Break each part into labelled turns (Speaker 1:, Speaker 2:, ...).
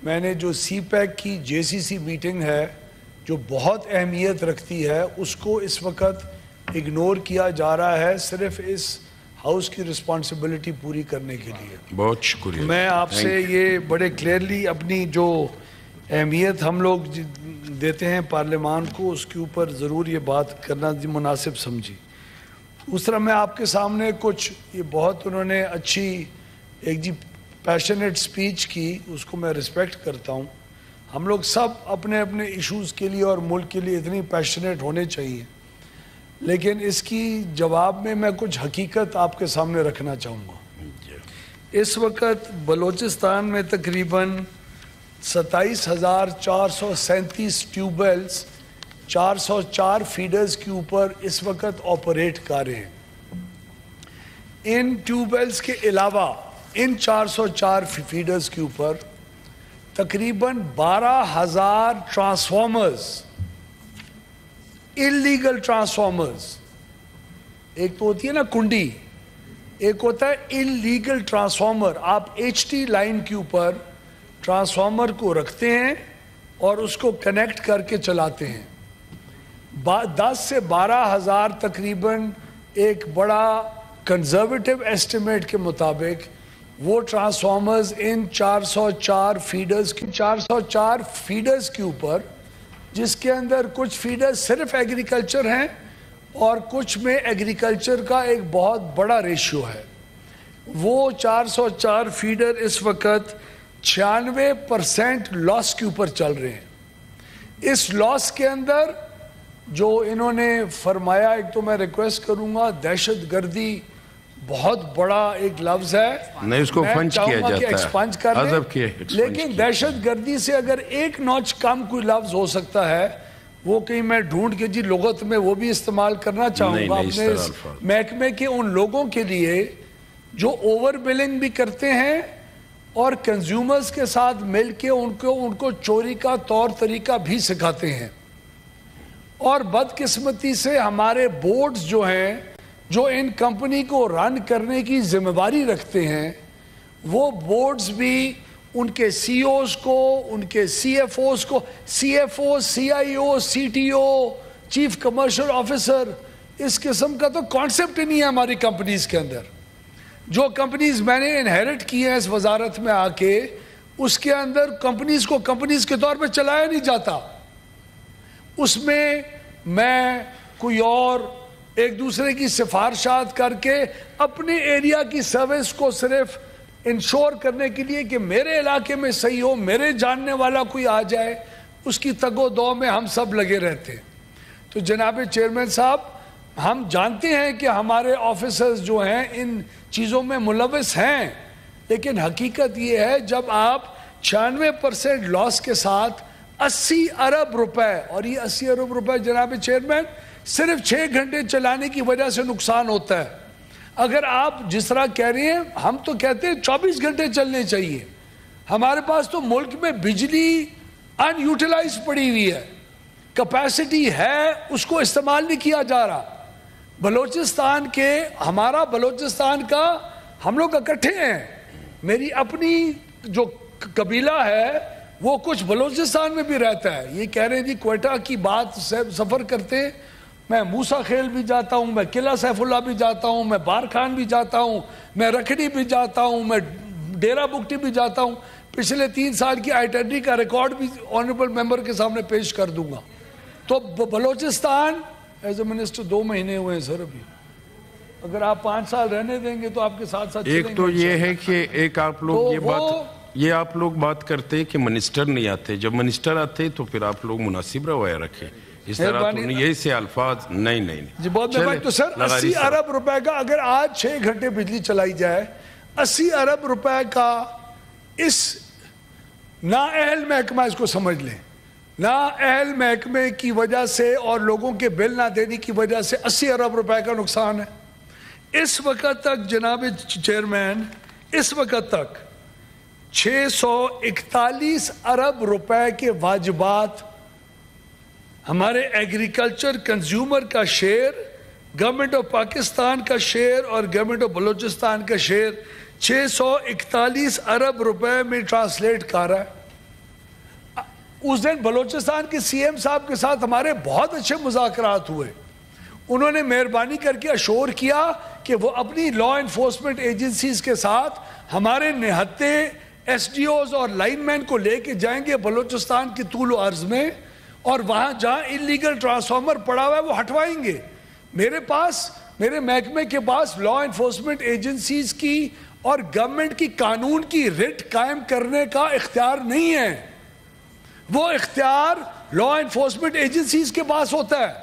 Speaker 1: میں نے جو سی پیک کی جے سی سی میٹنگ ہے جو بہت اہمیت رکھتی ہے اس کو اس وقت اگنور کیا جا رہا ہے صرف اس ہاؤس کی رسپانسبلٹی پوری کرنے کے لیے.
Speaker 2: بہت شکریہ.
Speaker 1: میں آپ سے یہ بڑے کلیئرلی اپنی جو اہمیت ہم لوگ دیتے ہیں پارلیمان کو اس کے اوپر ضرور یہ بات کرنا مناسب سمجھی. اس طرح میں آپ کے سامنے کچھ یہ بہت انہوں نے اچھی ایک پیشنیٹ سپیچ کی, اس کو میں رسپیکٹ کرتا ہوں. ہم لوگ سب اپنے اپنے ایشوز کے لیے اور ملک کے لیے اتنی پیشنیٹ ہونے چاہیے, لیکن اس کی جواب میں کچھ حقیقت آپ کے سامنے رکھنا چاہوں گا. اس وقت بلوچستان میں تقریباً 27,437 ٹیوب ویلز 404 فیڈرز کے اوپر اس وقت آپریٹ کر رہے ہیں. ان ٹیوب ویلز کے علاوہ ان 404 فیڈرز کے اوپر تقریباً 12,000 ٹرانسفارمرز, انلیگل ٹرانسفارمرز, ایک تو ہوتی ہے نا کنڈی, ایک ہوتا ہے انلیگل ٹرانسفارمر. آپ ایچ ٹی لائن کے اوپر ٹرانسفارمر کو رکھتے ہیں اور اس کو کنیکٹ کر کے چلاتے ہیں. 10 سے 12,000 تقریباً ایک بڑا کنزرویٹو ایسٹیمیٹ کے مطابق وہ ٹرانسفارمرز ان 404 فیڈرز کے اوپر, جس کے اندر کچھ فیڈرز صرف ایگریکلچر ہیں اور کچھ میں ایگریکلچر کا ایک بہت بڑا ریشیو ہے. وہ 404 فیڈر اس وقت 96% لاس کے اوپر چل رہے ہیں. اس لاس کے اندر جو انہوں نے فرمایا, ایک تو میں ریکویسٹ کروں گا, دہشت گردی بہت بڑا ایک لفظ ہے,
Speaker 2: نہیں اس کو فنچ کیا جاتا ہے,
Speaker 1: ایکسپانج کر لیں, لیکن دہشت گردی سے اگر ایک نوچ کم کوئی لفظ ہو سکتا ہے وہ کہیں میں ڈھونڈ کے لغت میں وہ بھی استعمال کرنا چاہوں گا اپنے اس محکمے کے ان لوگوں کے لیے جو اوور بلنگ بھی کرتے ہیں اور کنزیومرز کے ساتھ مل کے ان کو چوری کا طور طریقہ بھی سکھاتے ہیں. اور بدقسمتی سے ہمارے بورڈز جو ہیں جو ان کمپنی کو رن کرنے کی ذمہ داری رکھتے ہیں, وہ بورڈز بھی ان کے سی اوز کو, ان کے سی ایف اوز کو, C F O, C I O, C T O, chief commercial officer, اس قسم کا تو کانسیپٹ ہی نہیں ہے ہماری کمپنیز کے اندر. جو کمپنیز میں نے انہیرٹ کی ہیں اس وزارت میں آ کے, اس کے اندر کمپنیز کو کمپنیز کے طور پہ چلایا نہیں جاتا. اس میں کوئی اور ایک دوسرے کی سفارشات کر کے اپنے ایریا کی سروس کو صرف انشور کرنے کے لیے کہ میرے علاقے میں صحیح ہو, میرے جاننے والا کوئی آ جائے, اس کی تگ و دو میں ہم سب لگے رہتے ہیں. تو جناب چیئرمین صاحب, ہم جانتے ہیں کہ ہمارے آفیسرز جو ہیں ان چیزوں میں ملوث ہیں, لیکن حقیقت یہ ہے جب آپ 96% لاس کے ساتھ 80 ارب روپے, اور یہ 80 ارب روپے جناب چیئرمین صرف 6 گھنٹے چلانے کی وجہ سے نقصان ہوتا ہے. اگر آپ جس طرح کہہ رہے ہیں, ہم تو کہتے ہیں 24 گھنٹے چلنے چاہیے. ہمارے پاس تو ملک میں بجلی ان یوٹیلائز پڑی ہوئی ہے, کیپیسٹی ہے, اس کو استعمال نہیں کیا جا رہا. بلوچستان کے, ہمارا بلوچستان کا, ہم لوگ اکٹھے ہیں. میری اپنی جو قبیلہ ہے وہ کچھ بلوچستان میں بھی رہتا ہے. یہ کہہ رہے ہیں جی کوئٹہ کی بات سفر کرتے ہیں, میں موسیٰ خیل بھی جاتا ہوں, میں قلعہ سیف اللہ بھی جاتا ہوں, میں بارکھان بھی جاتا ہوں, میں رکھڑی بھی جاتا ہوں, میں ڈیرہ بگٹی بھی جاتا ہوں. پچھلے 3 سال کی آئیٹنری کا ریکارڈ بھی آنریبل ممبر کے سامنے پیش کر دوں گا. تو بلوچستان ایز اے منسٹر 2 مہینے ہوئے ہیں سر ابھی. اگر آپ 5 سال رہنے دیں گے تو آپ کے ساتھ چلیں گے.
Speaker 2: ایک تو یہ ہے کہ ایک آپ لوگ آپ لوگ بات کرتے ہیں کہ منسٹر نہیں آتے, جب منسٹر آتے تو پھر آپ لوگ مناسب رویہ رکھیں. اس طرح تو یہی سے الفاظ نہیں
Speaker 1: جی بہت مہربانی. تو سر 80 ارب روپے کا اگر آج 6 گھنٹے بجلی چلائی جائے, 80 ارب روپے کا اس نااہل محکمہ, اس کو سمجھ لیں, نااہل محکمے کی وجہ سے اور لوگوں کے بل نہ دینے کی وجہ سے 80 ارب روپے کا نقصان ہے. اس وقت تک جناب چیئرمین, اس وقت تک 641 ارب روپے کے واجبات ہمارے ایگریکلچر کنزیومر کا شیئر, گورنمنٹ آف پاکستان کا شیئر اور گورنمنٹ آف بلوچستان کا شیئر 641 ارب روپے میں ٹرانسلیٹ کر رہا ہے. اس دن بلوچستان کے سی ایم صاحب کے ساتھ ہمارے بہت اچھے مذاکرات ہوئے. انہوں نے مہربانی کر کے اشور کیا کہ وہ اپنی لا انفورسمنٹ ایجنسیز کے ساتھ ہمارے نہتے ایس ڈی اوز اور لائن مین کو لے کے جائیں گے بلوچستان کی طول و عرض میں, اور وہاں جہاں انلیگل ٹرانسفارمر پڑا ہوا ہے وہ ہٹوائیں گے. میرے محکمے کے پاس لا انفورسمنٹ ایجنسیز کی اور گورنمنٹ کی قانون کی رٹ قائم کرنے کا اختیار نہیں ہے. وہ اختیار لا انفورسمنٹ ایجنسیز کے پاس ہوتا ہے.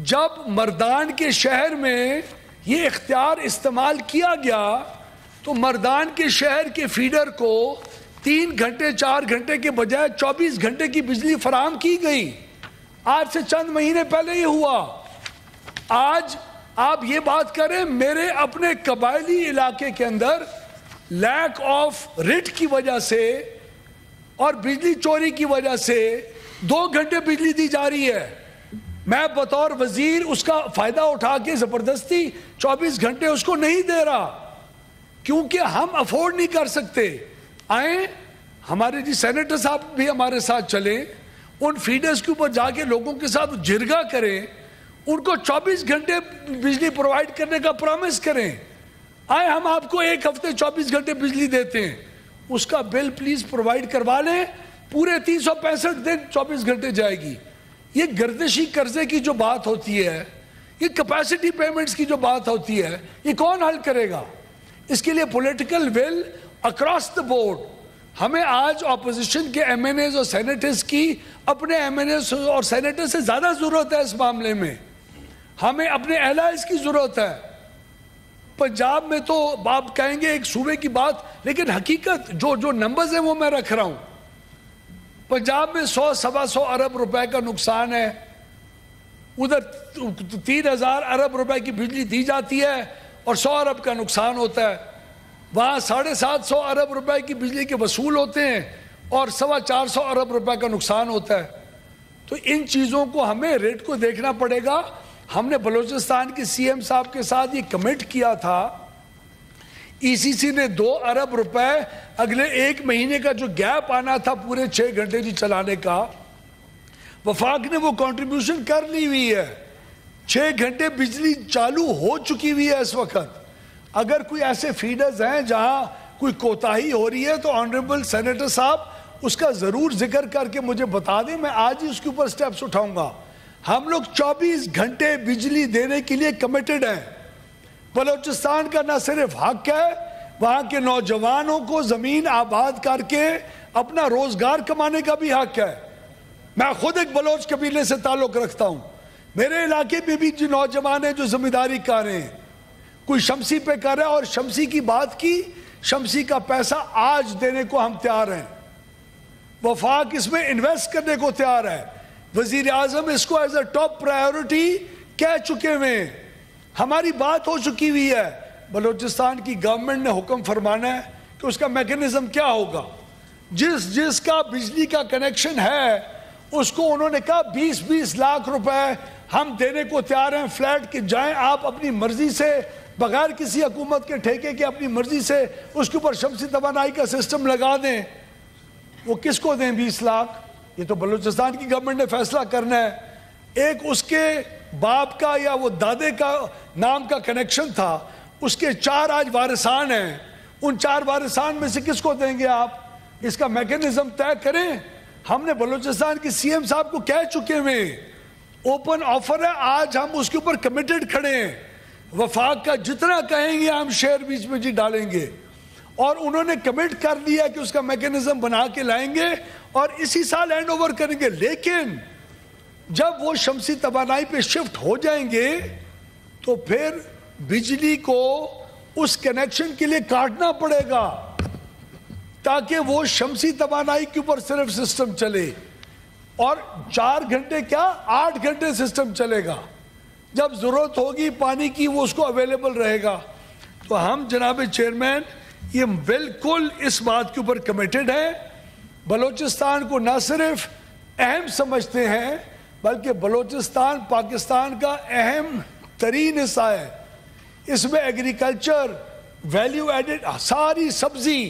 Speaker 1: جب مردان کے شہر میں یہ اختیار استعمال کیا گیا تو مردان کے شہر کے فیڈر کو 3 گھنٹے 4 گھنٹے کے بجائے 24 گھنٹے کی بجلی فراہم کی گئی. آج سے چند مہینے پہلے یہ ہوا. آج آپ یہ بات کریں, میرے اپنے قبائلی علاقے کے اندر لیک آف رٹ کی وجہ سے اور بجلی چوری کی وجہ سے 2 گھنٹے بجلی دی جا رہی ہے. میں بطور وزیر اس کا فائدہ اٹھا کے زبردستی 24 گھنٹے اس کو نہیں دے رہا, کیونکہ ہم افورڈ نہیں کر سکتے. آئیں ہمارے جی سینیٹر صاحب بھی ہمارے ساتھ چلیں, ان فیڈرز کے اوپر جا کے لوگوں کے ساتھ جرگہ کریں, ان کو 24 گھنٹے بجلی پرووائڈ کرنے کا پرومس کریں. آئیں ہم آپ کو 1 ہفتے 24 گھنٹے بجلی دیتے ہیں, اس کا بل پلیز پرووائڈ کروا لیں. پورے 365 دن 24 گھنٹے جائے گی. یہ گردشی قرضے کی جو بات ہوتی ہے, یہ کیپیسٹی پیمنٹس کی جو بات ہوتی ہے, یہ کون حل کرے گا؟ اس کے لیے political will across the board. ہمیں آج اپوزیشن کے ایم این ایز اور سینیٹرز کی اپنے ایم این ایز اور سینیٹر سے زیادہ ضرورت ہے. اس معاملے میں ہمیں اپنے الائز کی ضرورت ہے. پنجاب میں تو آپ کہیں گے ایک صوبے کی بات, لیکن حقیقت جو نمبرز ہیں وہ میں رکھ رہا ہوں. پنجاب میں 100-125 ارب روپے کا نقصان ہے. ادھر 3000 ارب روپے کی بجلی دی جاتی ہے اور 100 ارب کا نقصان ہوتا ہے. وہاں 750 ارب روپے کی بجلی کے وصول ہوتے ہیں اور 450 ارب روپے کا نقصان ہوتا ہے. تو ان چیزوں کو ہمیں ریٹ کو دیکھنا پڑے گا. ہم نے بلوچستان کے سی ایم صاحب کے ساتھ یہ کمٹ کیا تھا, ای سی سی نے 2 ارب روپے اگلے 1 مہینے کا جو گیپ آنا تھا پورے 6 گھنٹے جی چلانے کا, وفاق نے وہ کنٹریبیوشن کر لی ہوئی ہے. 6 گھنٹے بجلی چالو ہو چکی ہوئی ہے اس وقت. اگر کوئی ایسے فیڈرز ہیں جہاں کوئی کوتاہی ہو رہی ہے تو آنریبل سینیٹر صاحب اس کا ضرور ذکر کر کے مجھے بتا دیں, میں آج ہی اس کے اوپر سٹیپس اٹھاؤں گا. ہم لوگ 24 گھنٹے بجلی دینے کے لیے کمیٹڈ ہیں. بلوچستان کا نہ صرف حق ہے, وہاں کے نوجوانوں کو زمین آباد کر کے اپنا روزگار کمانے کا بھی حق ہے. میں خود ایک بلوچ قبیلے سے تعلق رکھتا ہوں. میرے علاقے میں بھی جو نوجوان ہیں جو ذمہ داری کر رہے ہیں, کوئی شمسی پہ کر رہا ہے اور شمسی کی بات کی, شمسی کا پیسہ آج دینے کو ہم تیار ہیں. وفاق اس میں انویسٹ کرنے کو تیار ہے. وزیر اعظم اس کو ایز اے ٹاپ پرائیورٹی کہہ چکے ہوئے. ہماری بات ہو چکی ہوئی ہے. بلوچستان کی گورنمنٹ نے حکم فرمانا ہے کہ اس کا میکینزم کیا ہوگا. جس کا بجلی کا کنیکشن ہے اس کو انہوں نے کہا 20-20 لاکھ روپے ہم دینے کو تیار ہیں فلیٹ, کے جائیں آپ اپنی مرضی سے بغیر کسی حکومت کے ٹھیکے کے اپنی مرضی سے اس کے اوپر شمسی توانائی کا سسٹم لگا دیں. وہ کس کو دیں 20 لاکھ؟ یہ تو بلوچستان کی گورنمنٹ نے فیصلہ کرنا ہے. ایک اس کے باپ کا یا وہ دادے کا نام کا کنیکشن تھا, اس کے 4 آج وارثان ہیں. ان 4 وارثان میں سے کس کو دیں گے آپ؟ اس کا میکینزم طے کریں. ہم نے بلوچستان کے سی ایم صاحب کو کہہ چکے ہوئے, اوپن آفر ہے, آج ہم اس کے اوپر کمیٹڈ کھڑے ہیں. وفاق کا جتنا کہیں گے ہم شیئر بیچ میں جی ڈالیں گے, اور انہوں نے کمٹ کر دیا کہ اس کا میکینزم بنا کے لائیں گے اور اسی سال ہینڈ اوور کریں گے. لیکن جب وہ شمسی توانائی پہ شفٹ ہو جائیں گے تو پھر بجلی کو اس کنیکشن کے لیے کاٹنا پڑے گا تاکہ وہ شمسی توانائی کے اوپر صرف سسٹم چلے, اور 4 گھنٹے کیا 8 گھنٹے سسٹم چلے گا. جب ضرورت ہوگی پانی کی وہ اس کو اویلیبل رہے گا. تو ہم جناب چیئرمین یہ بالکل اس بات کے اوپر کمیٹڈ ہیں. بلوچستان کو نہ صرف اہم سمجھتے ہیں بلکہ بلوچستان پاکستان کا اہم ترین حصہ ہے. اس میں ایگریکلچر, ویلیو ایڈڈ, ساری سبزی,